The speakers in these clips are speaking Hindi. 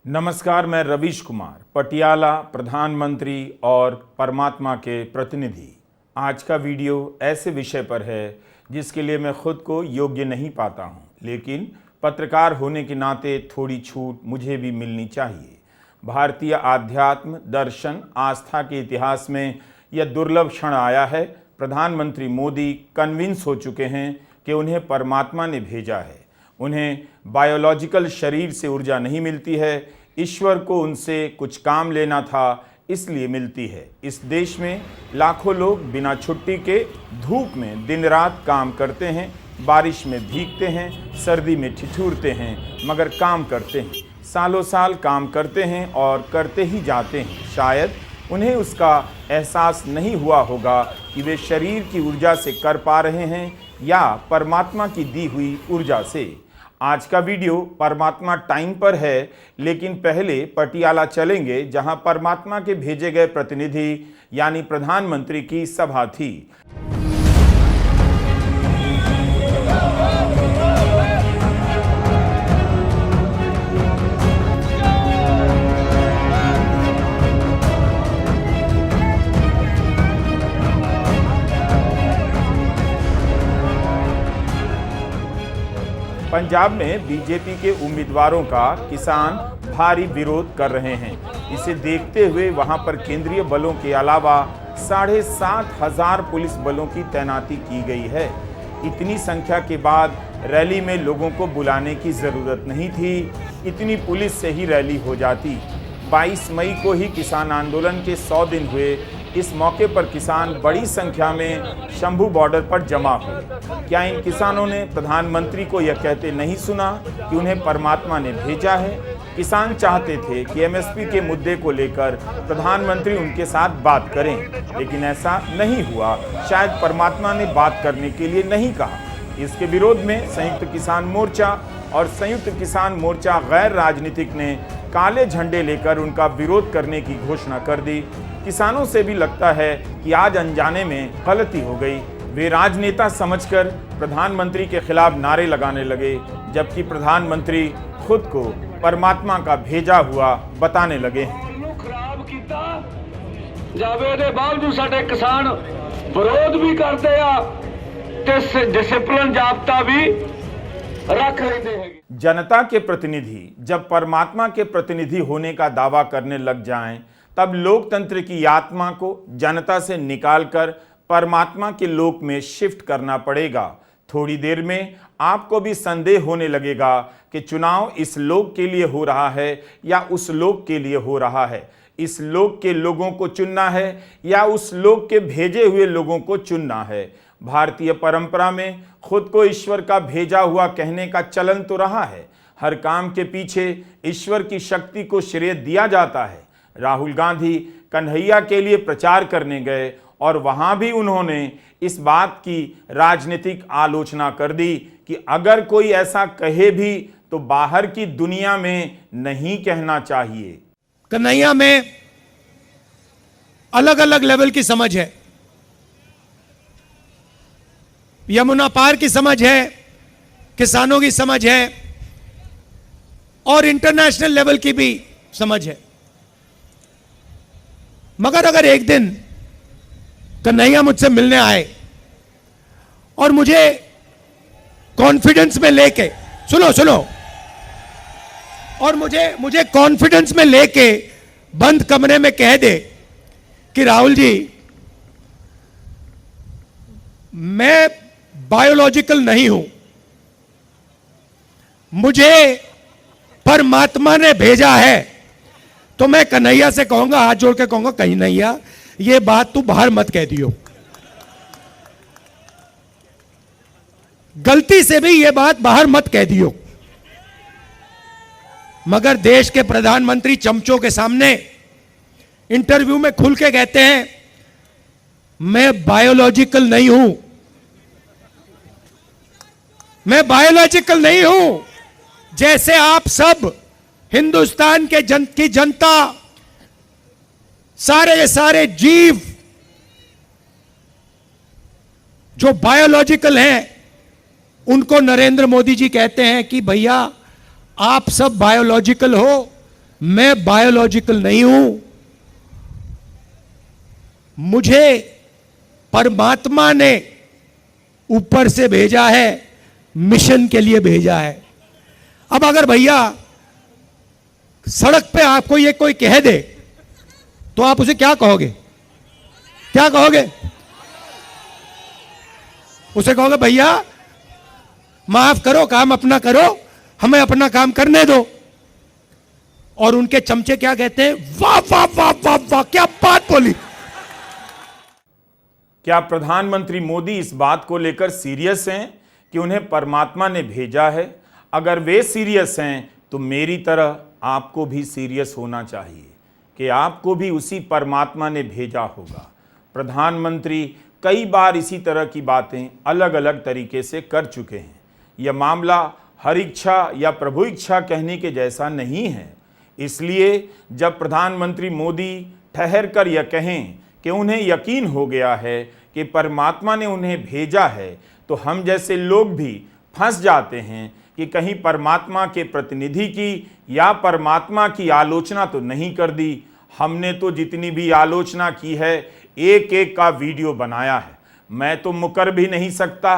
नमस्कार, मैं रवीश कुमार, पटियाला, प्रधानमंत्री और परमात्मा के प्रतिनिधि। आज का वीडियो ऐसे विषय पर है जिसके लिए मैं खुद को योग्य नहीं पाता हूं, लेकिन पत्रकार होने के नाते थोड़ी छूट मुझे भी मिलनी चाहिए। भारतीय आध्यात्म, दर्शन, आस्था के इतिहास में यह दुर्लभ क्षण आया है। प्रधानमंत्री मोदी कन्विंस हो चुके हैं कि उन्हें परमात्मा ने भेजा है। उन्हें बायोलॉजिकल शरीर से ऊर्जा नहीं मिलती है, ईश्वर को उनसे कुछ काम लेना था, इसलिए मिलती है। इस देश में लाखों लोग बिना छुट्टी के धूप में दिन रात काम करते हैं, बारिश में भीगते हैं, सर्दी में ठिठुरते हैं, मगर काम करते हैं। सालों साल काम करते हैं और करते ही जाते हैं। शायद उन्हें उसका एहसास नहीं हुआ होगा कि वे शरीर की ऊर्जा से कर पा रहे हैं या परमात्मा की दी हुई ऊर्जा से। आज का वीडियो परमात्मा टाइम पर है, लेकिन पहले पटियाला चलेंगे जहां परमात्मा के भेजे गए प्रतिनिधि यानी प्रधानमंत्री की सभा थी। पंजाब में बीजेपी के उम्मीदवारों का किसान भारी विरोध कर रहे हैं। इसे देखते हुए वहां पर केंद्रीय बलों के अलावा 7,500 पुलिस बलों की तैनाती की गई है। इतनी संख्या के बाद रैली में लोगों को बुलाने की जरूरत नहीं थी, इतनी पुलिस से ही रैली हो जाती। 22 मई को ही किसान आंदोलन के 100 दिन हुए। इस मौके पर किसान बड़ी संख्या में शंभू बॉर्डर पर जमा हुए। क्या इन किसानों ने प्रधानमंत्री को यह कहते नहीं सुना कि उन्हें परमात्मा ने भेजा है? किसान चाहते थे कि एमएसपी के मुद्दे को लेकर प्रधानमंत्री उनके साथ बात करें, लेकिन ऐसा नहीं हुआ। शायद परमात्मा ने बात करने के लिए नहीं कहा। इसके विरोध में संयुक्त किसान मोर्चा और संयुक्त किसान मोर्चा गैर राजनीतिक ने काले झंडे लेकर उनका विरोध करने की घोषणा कर दी। किसानों से भी लगता है कि आज अनजाने में गलती हो गई। वे राजनेता समझकर प्रधानमंत्री के खिलाफ नारे लगाने लगे, जबकि प्रधानमंत्री खुद को परमात्मा का भेजा हुआ बताने लगे। खराब किया जावे दे बावजूद साडे किसान विरोध भी करते आ ते डिसिप्लिन जाब्ता भी रख लेते हैं। जनता के प्रतिनिधि जब परमात्मा के प्रतिनिधि होने का दावा करने लग जाएं, तब लोकतंत्र की आत्मा को जनता से निकालकर परमात्मा के लोक में शिफ्ट करना पड़ेगा। थोड़ी देर में आपको भी संदेह होने लगेगा कि चुनाव इस लोक के लिए हो रहा है या उस लोक के लिए हो रहा है। इस लोक के लोगों को चुनना है या उस लोक के भेजे हुए लोगों को चुनना है। भारतीय परंपरा में खुद को ईश्वर का भेजा हुआ कहने का चलन तो रहा है। हर काम के पीछे ईश्वर की शक्ति को श्रेय दिया जाता है। राहुल गांधी कन्हैया के लिए प्रचार करने गए और वहां भी उन्होंने इस बात की राजनीतिक आलोचना कर दी कि अगर कोई ऐसा कहे भी तो बाहर की दुनिया में नहीं कहना चाहिए। कन्हैया में अलग अलग लेवल की समझ है। यमुना पार की समझ है, किसानों की समझ है और इंटरनेशनल लेवल की भी समझ है। मगर अगर एक दिन कन्हैया मुझसे मिलने आए और मुझे कॉन्फिडेंस में लेके सुनो और मुझे कॉन्फिडेंस में लेके बंद कमरे में कह दे कि राहुल जी, मैं बायोलॉजिकल नहीं हूं, मुझे परमात्मा ने भेजा है, तो मैं कन्हैया से कहूंगा, हाथ जोड़ के कहूंगा, कन्हैया ये बात तू बाहर मत कह दियो, गलती से भी ये बात बाहर मत कह दियो। मगर देश के प्रधानमंत्री चमचों के सामने इंटरव्यू में खुल के कहते हैं, मैं बायोलॉजिकल नहीं हूं, मैं बायोलॉजिकल नहीं हूं। जैसे आप सब हिंदुस्तान की जनता, सारे के सारे जीव जो बायोलॉजिकल हैं, उनको नरेंद्र मोदी जी कहते हैं कि भैया आप सब बायोलॉजिकल हो, मैं बायोलॉजिकल नहीं हूं, मुझे परमात्मा ने ऊपर से भेजा है, मिशन के लिए भेजा है। अब अगर भैया सड़क पे आपको ये कोई कह दे तो आप उसे क्या कहोगे? क्या कहोगे? उसे कहोगे भैया माफ करो, काम अपना करो, हमें अपना काम करने दो। और उनके चमचे क्या कहते हैं? वाह वाह वाह वाह वाह, क्या बात बोली। क्या प्रधानमंत्री मोदी इस बात को लेकर सीरियस हैं कि उन्हें परमात्मा ने भेजा है? अगर वे सीरियस हैं तो मेरी तरह आपको भी सीरियस होना चाहिए कि आपको भी उसी परमात्मा ने भेजा होगा। प्रधानमंत्री कई बार इसी तरह की बातें अलग अलग तरीके से कर चुके हैं। यह मामला हर इच्छा या प्रभु इच्छा कहने के जैसा नहीं है। इसलिए जब प्रधानमंत्री मोदी ठहर कर यह कहें कि उन्हें यकीन हो गया है कि परमात्मा ने उन्हें भेजा है, तो हम जैसे लोग भी फंस जाते हैं कि कहीं परमात्मा के प्रतिनिधि की या परमात्मा की आलोचना तो नहीं कर दी। हमने तो जितनी भी आलोचना की है एक एक का वीडियो बनाया है। मैं तो मुकर भी नहीं सकता।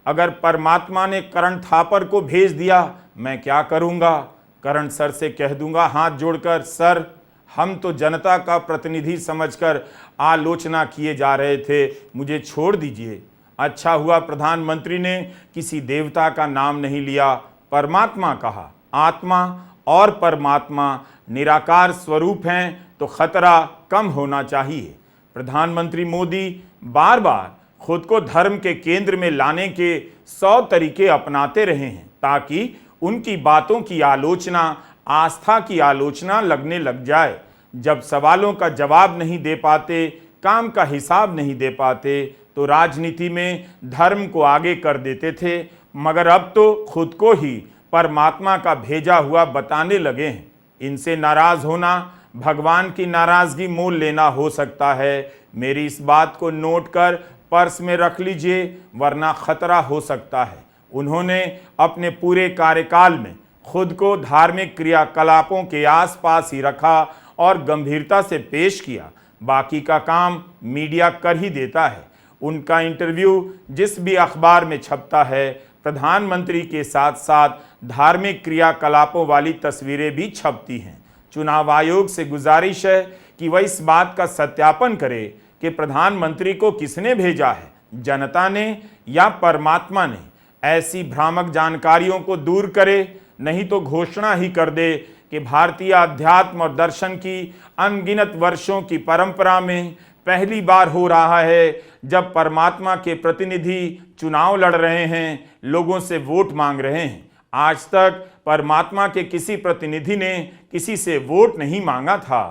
अगर परमात्मा ने करण थापर को भेज दिया, मैं क्या करूँगा? करण सर से कह दूंगा हाथ जोड़कर, सर हम तो जनता का प्रतिनिधि समझकर आलोचना किए जा रहे थे, मुझे छोड़ दीजिए। अच्छा हुआ प्रधानमंत्री ने किसी देवता का नाम नहीं लिया, परमात्मा कहा। आत्मा और परमात्मा निराकार स्वरूप हैं तो खतरा कम होना चाहिए। प्रधानमंत्री मोदी बार बार खुद को धर्म के केंद्र में लाने के 100 तरीके अपनाते रहे हैं ताकि उनकी बातों की आलोचना आस्था की आलोचना लगने लग जाए। जब सवालों का जवाब नहीं दे पाते, काम का हिसाब नहीं दे पाते, तो राजनीति में धर्म को आगे कर देते थे, मगर अब तो खुद को ही परमात्मा का भेजा हुआ बताने लगे हैं। इनसे नाराज होना भगवान की नाराजगी मोल लेना हो सकता है। मेरी इस बात को नोट कर पर्स में रख लीजिए, वरना खतरा हो सकता है। उन्होंने अपने पूरे कार्यकाल में खुद को धार्मिक क्रियाकलापों के आसपास ही रखा और गंभीरता से पेश किया। बाकी का काम मीडिया कर ही देता है। उनका इंटरव्यू जिस भी अखबार में छपता है, प्रधानमंत्री के साथ साथ धार्मिक क्रियाकलापों वाली तस्वीरें भी छपती हैं। चुनाव आयोग से गुजारिश है कि वह इस बात का सत्यापन करे कि प्रधानमंत्री को किसने भेजा है, जनता ने या परमात्मा ने। ऐसी भ्रामक जानकारियों को दूर करे, नहीं तो घोषणा ही कर दे कि भारतीय अध्यात्म और दर्शन की अनगिनत वर्षों की परंपरा में पहली बार हो रहा है जब परमात्मा के प्रतिनिधि चुनाव लड़ रहे हैं, लोगों से वोट मांग रहे हैं। आज तक परमात्मा के किसी प्रतिनिधि ने किसी से वोट नहीं मांगा था।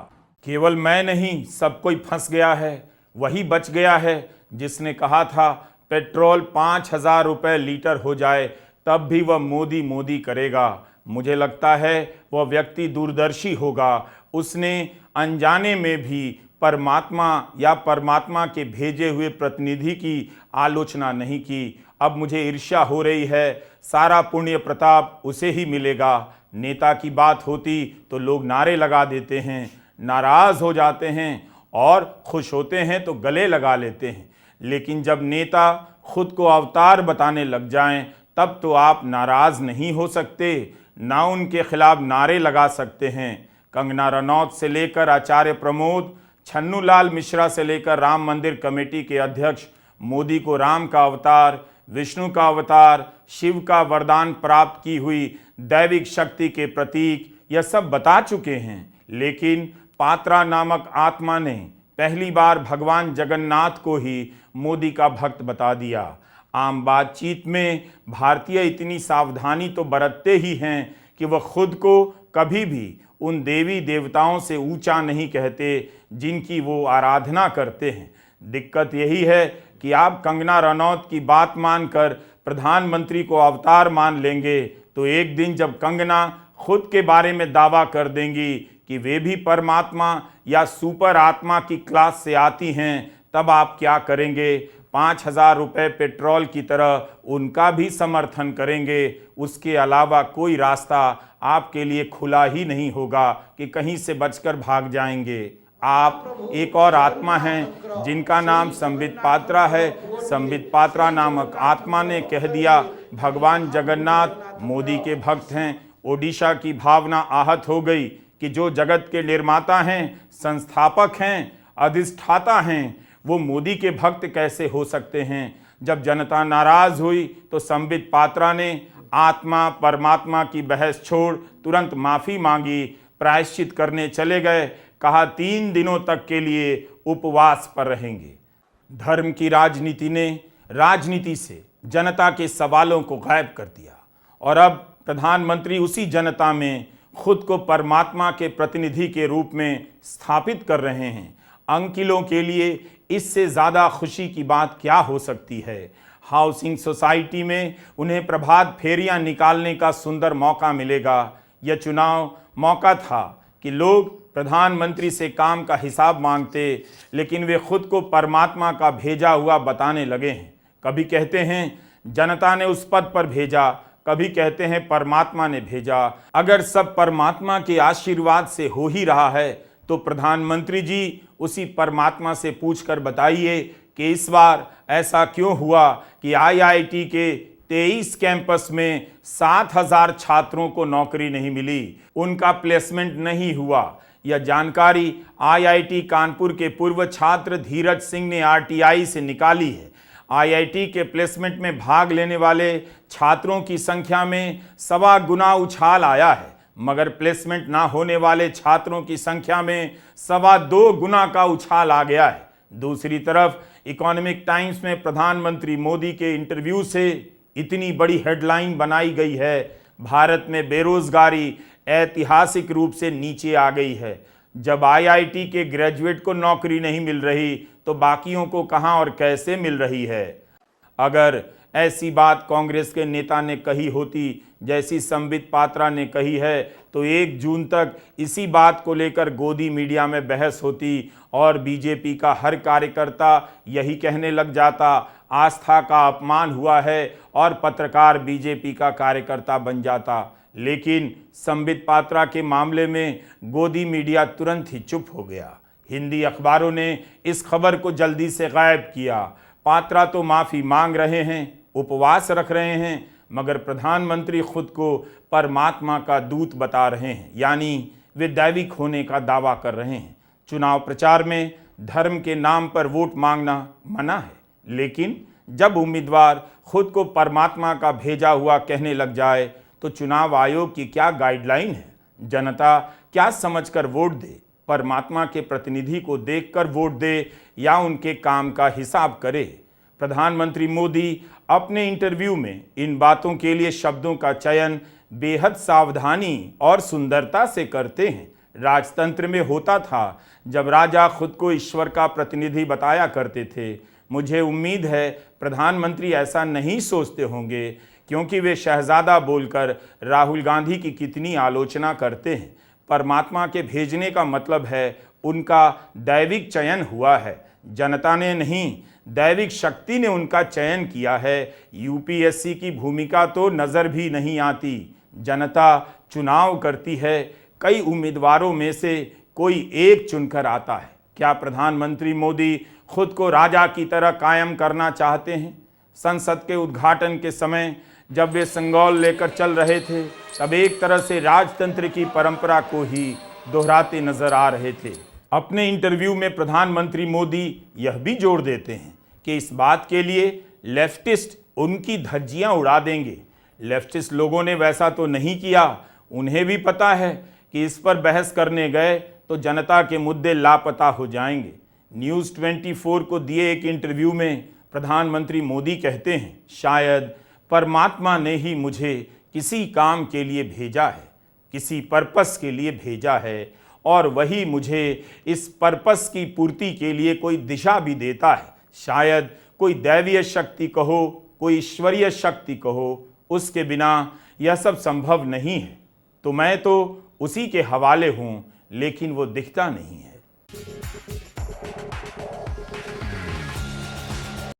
केवल मैं नहीं, सब कोई फंस गया है। वही बच गया है जिसने कहा था पेट्रोल 5,000 रुपये लीटर हो जाए तब भी वह मोदी मोदी करेगा। मुझे लगता है वह व्यक्ति दूरदर्शी होगा। उसने अनजाने में भी परमात्मा या परमात्मा के भेजे हुए प्रतिनिधि की आलोचना नहीं की। अब मुझे ईर्ष्या हो रही है, सारा पुण्य प्रताप उसे ही मिलेगा। नेता की बात होती तो लोग नारे लगा देते हैं, नाराज हो जाते हैं, और खुश होते हैं तो गले लगा लेते हैं। लेकिन जब नेता खुद को अवतार बताने लग जाएं, तब तो आप नाराज नहीं हो सकते, ना उनके खिलाफ नारे लगा सकते हैं। कंगना रनौत से लेकर आचार्य प्रमोद, छन्नूलाल मिश्रा से लेकर राम मंदिर कमेटी के अध्यक्ष मोदी को राम का अवतार, विष्णु का अवतार, शिव का वरदान प्राप्त की हुई दैविक शक्ति के प्रतीक, यह सब बता चुके हैं। लेकिन पात्रा नामक आत्मा ने पहली बार भगवान जगन्नाथ को ही मोदी का भक्त बता दिया। आम बातचीत में भारतीय इतनी सावधानी तो बरतते ही हैं कि वह खुद को कभी भी उन देवी देवताओं से ऊंचा नहीं कहते जिनकी वो आराधना करते हैं। दिक्कत यही है कि आप कंगना रनौत की बात मानकर प्रधानमंत्री को अवतार मान लेंगे तो एक दिन जब कंगना खुद के बारे में दावा कर देंगी कि वे भी परमात्मा या सुपर आत्मा की क्लास से आती हैं, तब आप क्या करेंगे? 5,000 रुपये पेट्रोल की तरह उनका भी समर्थन करेंगे। उसके अलावा कोई रास्ता आपके लिए खुला ही नहीं होगा कि कहीं से बचकर भाग जाएंगे। आप एक और आत्मा हैं जिनका नाम संबित पात्रा है। संबित पात्रा नामक आत्मा ने कह दिया भगवान जगन्नाथ मोदी के भक्त हैं। ओडिशा की भावना आहत हो गई कि जो जगत के निर्माता हैं, संस्थापक हैं, अधिष्ठाता हैं, वो मोदी के भक्त कैसे हो सकते हैं। जब जनता नाराज हुई तो संबित पात्रा ने आत्मा परमात्मा की बहस छोड़ तुरंत माफी मांगी, प्रायश्चित करने चले गए। कहा 3 दिनों तक के लिए उपवास पर रहेंगे। धर्म की राजनीति ने राजनीति से जनता के सवालों को गायब कर दिया और अब प्रधानमंत्री उसी जनता में खुद को परमात्मा के प्रतिनिधि के रूप में स्थापित कर रहे हैं। अंकिलों के लिए इससे ज़्यादा खुशी की बात क्या हो सकती है। हाउसिंग सोसाइटी में उन्हें प्रभात फेरियां निकालने का सुंदर मौका मिलेगा। यह चुनाव मौका था कि लोग प्रधानमंत्री से काम का हिसाब मांगते, लेकिन वे खुद को परमात्मा का भेजा हुआ बताने लगे हैं। कभी कहते हैं जनता ने उस पद पर भेजा, कभी कहते हैं परमात्मा ने भेजा। अगर सब परमात्मा के आशीर्वाद से हो ही रहा है तो प्रधानमंत्री जी उसी परमात्मा से पूछकर बताइए कि इस बार ऐसा क्यों हुआ कि IIT के 23 कैंपस में 7,000 छात्रों को नौकरी नहीं मिली, उनका प्लेसमेंट नहीं हुआ। यह जानकारी IIT कानपुर के पूर्व छात्र धीरज सिंह ने RTI से निकाली है। IIT के प्लेसमेंट में भाग लेने वाले छात्रों की संख्या में 1.25 गुना उछाल आया है, मगर प्लेसमेंट ना होने वाले छात्रों की संख्या में 2.25 गुना का उछाल आ गया है। दूसरी तरफ इकोनॉमिक टाइम्स में प्रधानमंत्री मोदी के इंटरव्यू से इतनी बड़ी हेडलाइन बनाई गई है, भारत में बेरोजगारी ऐतिहासिक रूप से नीचे आ गई है। जब IIT के ग्रेजुएट को नौकरी नहीं मिल रही तो बाकियों को कहां और कैसे मिल रही है। अगर ऐसी बात कांग्रेस के नेता ने कही होती जैसी संबित पात्रा ने कही है तो 1 जून तक इसी बात को लेकर गोदी मीडिया में बहस होती और बीजेपी का हर कार्यकर्ता यही कहने लग जाता आस्था का अपमान हुआ है और पत्रकार बीजेपी का कार्यकर्ता बन जाता। लेकिन संबित पात्रा के मामले में गोदी मीडिया तुरंत ही चुप हो गया। हिंदी अखबारों ने इस खबर को जल्दी से गायब किया। पात्रा तो माफ़ी मांग रहे हैं, उपवास रख रहे हैं, मगर प्रधानमंत्री खुद को परमात्मा का दूत बता रहे हैं, यानी वे दैविक होने का दावा कर रहे हैं। चुनाव प्रचार में धर्म के नाम पर वोट मांगना मना है, लेकिन जब उम्मीदवार खुद को परमात्मा का भेजा हुआ कहने लग जाए तो चुनाव आयोग की क्या गाइडलाइन है। जनता क्या समझकर वोट दे, परमात्मा के प्रतिनिधि को देखकर वोट दे या उनके काम का हिसाब करे। प्रधानमंत्री मोदी अपने इंटरव्यू में इन बातों के लिए शब्दों का चयन बेहद सावधानी और सुंदरता से करते हैं। राजतंत्र में होता था जब राजा खुद को ईश्वर का प्रतिनिधि बताया करते थे। मुझे उम्मीद है प्रधानमंत्री ऐसा नहीं सोचते होंगे, क्योंकि वे शहजादा बोलकर राहुल गांधी की कितनी आलोचना करते हैं। परमात्मा के भेजने का मतलब है उनका दैविक चयन हुआ है। जनता ने नहीं, दैविक शक्ति ने उनका चयन किया है। यूपीएससी की भूमिका तो नज़र भी नहीं आती। जनता चुनाव करती है, कई उम्मीदवारों में से कोई एक चुनकर आता है। क्या प्रधानमंत्री मोदी खुद को राजा की तरह कायम करना चाहते हैं? संसद के उद्घाटन के समय जब वे संगोल लेकर चल रहे थे तब एक तरह से राजतंत्र की परंपरा को ही दोहराते नजर आ रहे थे। अपने इंटरव्यू में प्रधानमंत्री मोदी यह भी जोर देते हैं कि इस बात के लिए लेफ्टिस्ट उनकी धज्जियां उड़ा देंगे। लेफ्टिस्ट लोगों ने वैसा तो नहीं किया। उन्हें भी पता है कि इस पर बहस करने गए तो जनता के मुद्दे लापता हो जाएंगे। न्यूज़ 24 को दिए एक इंटरव्यू में प्रधानमंत्री मोदी कहते हैं, शायद परमात्मा ने ही मुझे किसी काम के लिए भेजा है, किसी पर्पस के लिए भेजा है, और वही मुझे इस पर्पस की पूर्ति के लिए कोई दिशा भी देता है। शायद कोई दैवीय शक्ति कहो, कोई ईश्वरीय शक्ति कहो, उसके बिना यह सब संभव नहीं है। तो मैं तो उसी के हवाले हूँ, लेकिन वो दिखता नहीं है।